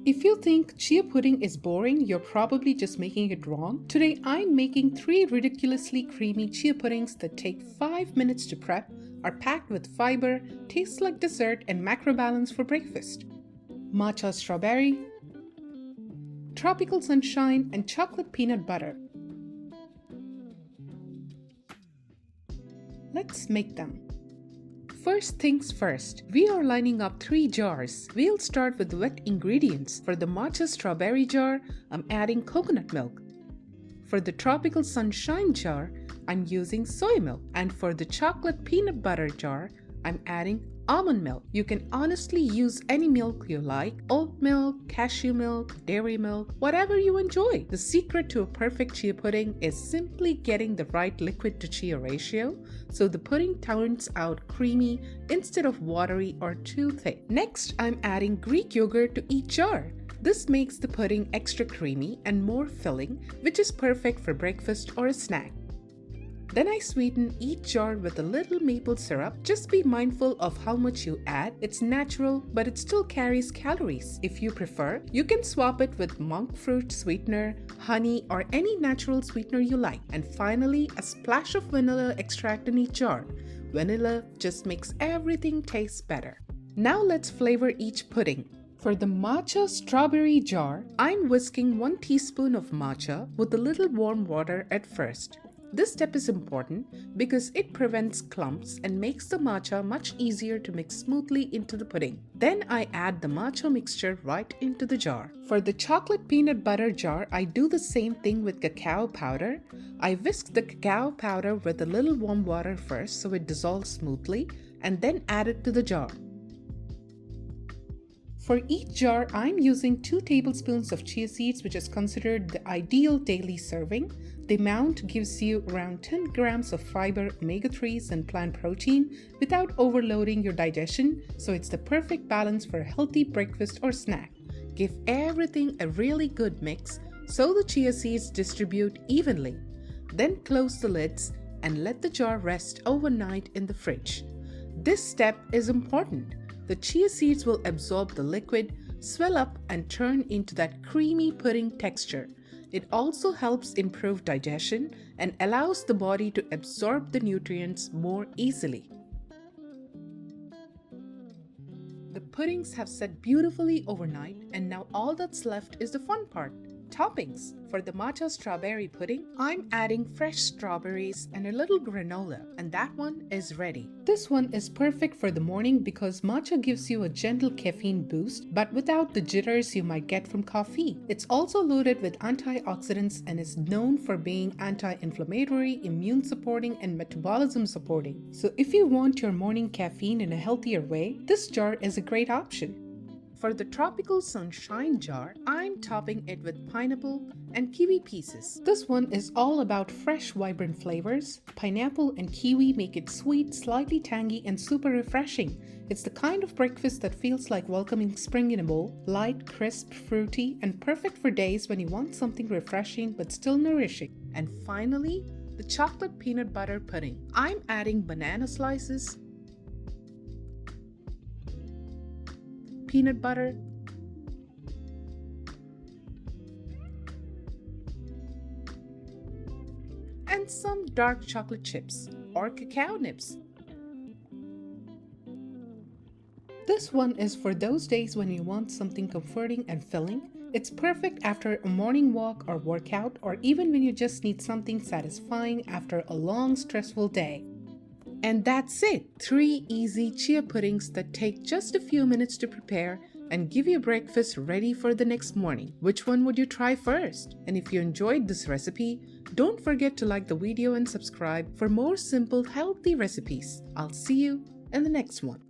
If you think chia pudding is boring, you're probably just making it wrong. Today I'm making 3 ridiculously creamy chia puddings that take 5 minutes to prep, are packed with fiber, taste like dessert, and macro balance for breakfast. Matcha strawberry, tropical sunshine, and chocolate peanut butter. Let's make them. First things first, we are lining up 3 jars. We'll start with wet ingredients. For the matcha strawberry jar, I'm adding coconut milk. For the tropical sunshine jar, I'm using soy milk. And for the chocolate peanut butter jar, I'm adding almond milk. You can honestly use any milk you like: oat milk, cashew milk, dairy milk, whatever you enjoy. The secret to a perfect chia pudding is simply getting the right liquid to chia ratio so the pudding turns out creamy instead of watery or too thick. Next, I'm adding Greek yogurt to each jar. This makes the pudding extra creamy and more filling, which is perfect for breakfast or a snack. Then I sweeten each jar with a little maple syrup. Just be mindful of how much you add. It's natural, but it still carries calories. If you prefer, you can swap it with monk fruit sweetener, honey, or any natural sweetener you like. And finally, a splash of vanilla extract in each jar. Vanilla just makes everything taste better. Now let's flavor each pudding. For the matcha strawberry jar, I'm whisking 1 teaspoon of matcha with a little warm water at first. This step is important because it prevents clumps and makes the matcha much easier to mix smoothly into the pudding. Then I add the matcha mixture right into the jar. For the chocolate peanut butter jar, I do the same thing with cacao powder. I whisk the cacao powder with a little warm water first so it dissolves smoothly, and then add it to the jar. For each jar, I'm using 2 tablespoons of chia seeds, which is considered the ideal daily serving. The amount gives you around 10 grams of fiber, omega-3s, and plant protein without overloading your digestion, so it's the perfect balance for a healthy breakfast or snack. Give everything a really good mix so the chia seeds distribute evenly. Then close the lids and let the jar rest overnight in the fridge. This step is important. The chia seeds will absorb the liquid, swell up, and turn into that creamy pudding texture. It also helps improve digestion and allows the body to absorb the nutrients more easily. The puddings have set beautifully overnight, and now all that's left is the fun part: toppings. For the matcha strawberry pudding, I'm adding fresh strawberries and a little granola, and that one is ready. This one is perfect for the morning because matcha gives you a gentle caffeine boost, but without the jitters you might get from coffee. It's also loaded with antioxidants and is known for being anti-inflammatory, immune supporting, and metabolism supporting. So if you want your morning caffeine in a healthier way, this jar is a great option. For the tropical sunshine jar, I'm topping it with pineapple and kiwi pieces. This one is all about fresh, vibrant flavors. Pineapple and kiwi make it sweet, slightly tangy, and super refreshing. It's the kind of breakfast that feels like welcoming spring in a bowl. Light, crisp, fruity, and perfect for days when you want something refreshing but still nourishing. And finally, the chocolate peanut butter pudding. I'm adding banana slices, peanut butter, and some dark chocolate chips or cacao nibs. This one is for those days when you want something comforting and filling. It's perfect after a morning walk or workout, or even when you just need something satisfying after a long, stressful day. And that's it! 3 easy chia puddings that take just a few minutes to prepare and give you breakfast ready for the next morning. Which one would you try first? And if you enjoyed this recipe, don't forget to like the video and subscribe for more simple, healthy recipes. I'll see you in the next one.